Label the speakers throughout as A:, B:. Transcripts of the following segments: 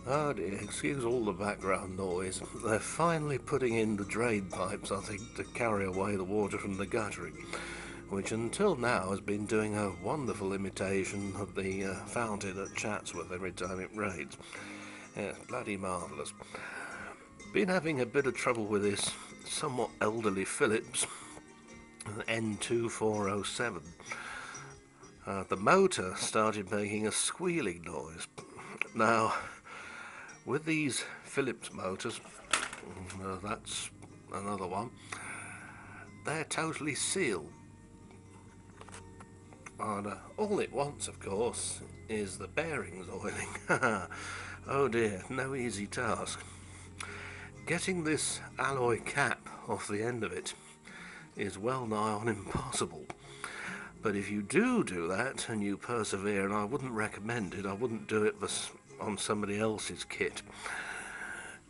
A: Oh dear, excuse all the background noise. They're finally putting in the drain pipes, I think, to carry away the water from the guttering, which until now has been doing a wonderful imitation of the fountain at Chatsworth every time it rains. Yeah, bloody marvellous. Been having a bit of trouble with this somewhat elderly Philips N2407. The motor started making a squealing noise. Now, with these Philips motors, that's another one, they're totally sealed. And all it wants, of course, is the bearings oiling. Oh dear, no easy task. Getting this alloy cap off the end of it is well nigh on impossible. But if you do that and you persevere, and I wouldn't recommend it, I wouldn't do it on somebody else's kit,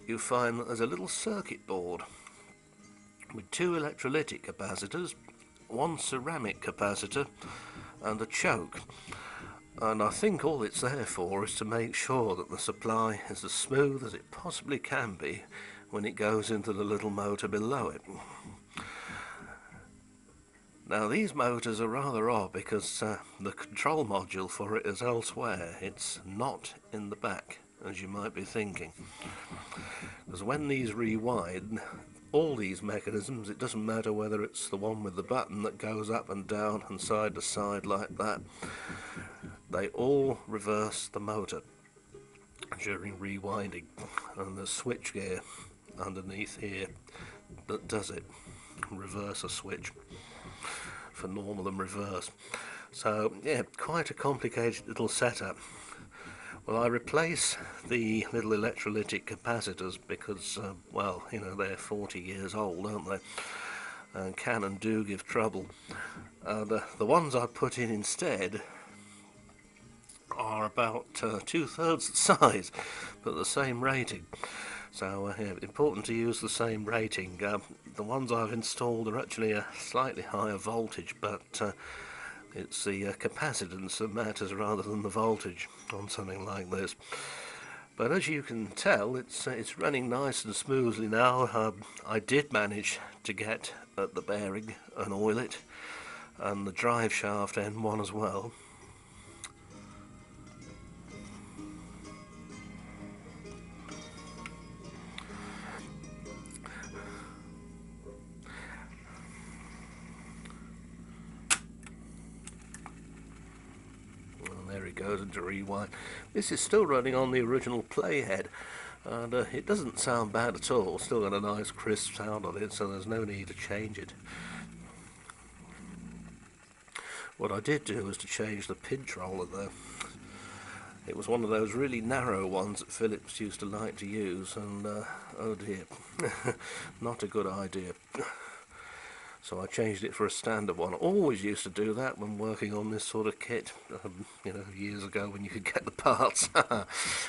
A: you find that there's a little circuit board with two electrolytic capacitors, one ceramic capacitor and a choke. And I think all it's there for is to make sure that the supply is as smooth as it possibly can be when it goes into the little motor below it. Now these motors are rather odd because the control module for it is elsewhere. It's not in the back, as you might be thinking. Because when these rewind, all these mechanisms, it doesn't matter whether it's the one with the button that goes up and down and side to side like that, they all reverse the motor during rewinding, and the switch gear underneath here that does it, reverse a switch for normal and reverse. So yeah, quite a complicated little setup. Well, I replace the little electrolytic capacitors because, well, you know, they're 40 years old, aren't they? And can and do give trouble. And the ones I put in instead are about 2/3 the size, but the same rating. So yeah, important to use the same rating. The ones I've installed are actually a slightly higher voltage, but it's the capacitance that matters rather than the voltage on something like this. But as you can tell, it's running nice and smoothly now. I did manage to get at the bearing and oil it, and the drive shaft end one as well. There it goes into rewind. This is still running on the original playhead, and it doesn't sound bad at all. Still got a nice crisp sound on it, so there's no need to change it. What I did do was to change the pinch roller though. It was one of those really narrow ones that Philips used to like to use, and oh dear, not a good idea. So I changed it for a standard one. I always used to do that when working on this sort of kit, you know, years ago when you could get the parts.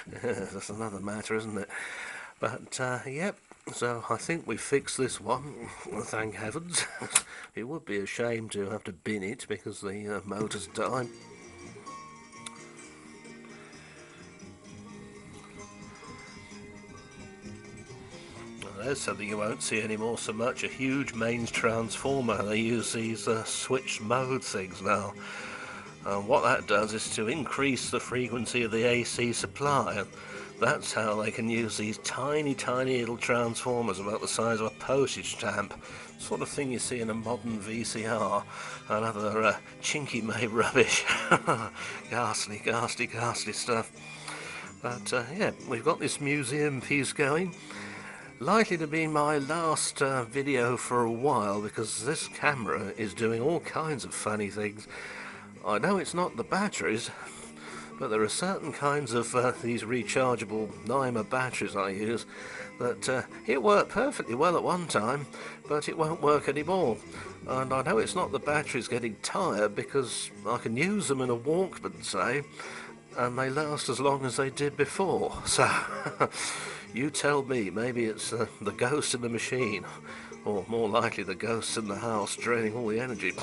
A: That's another matter, isn't it? But, yep, so I think we fixed this one, thank heavens. It would be a shame to have to bin it because the motor's died. There's something you won't see anymore so much, a huge mains transformer. They use these switched mode things now. And what that does is to increase the frequency of the AC supply. And that's how they can use these tiny little transformers about the size of a postage stamp. Sort of thing you see in a modern VCR and other chinky-made rubbish. Ghastly stuff. But yeah, we've got this museum piece going. Likely to be my last video for a while because this camera is doing all kinds of funny things. I know it's not the batteries, but there are certain kinds of these rechargeable NYMA batteries I use that it worked perfectly well at one time, but it won't work anymore. And I know it's not the batteries getting tired because I can use them in a Walkman, say, and they last as long as they did before. So you tell me, maybe it's the ghost in the machine, or more likely the ghost in the house draining all the energy.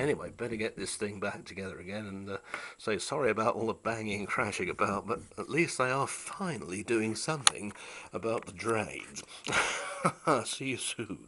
A: Anyway, better get this thing back together again and say sorry about all the banging and crashing about, but at least they are finally doing something about the drains. See you soon.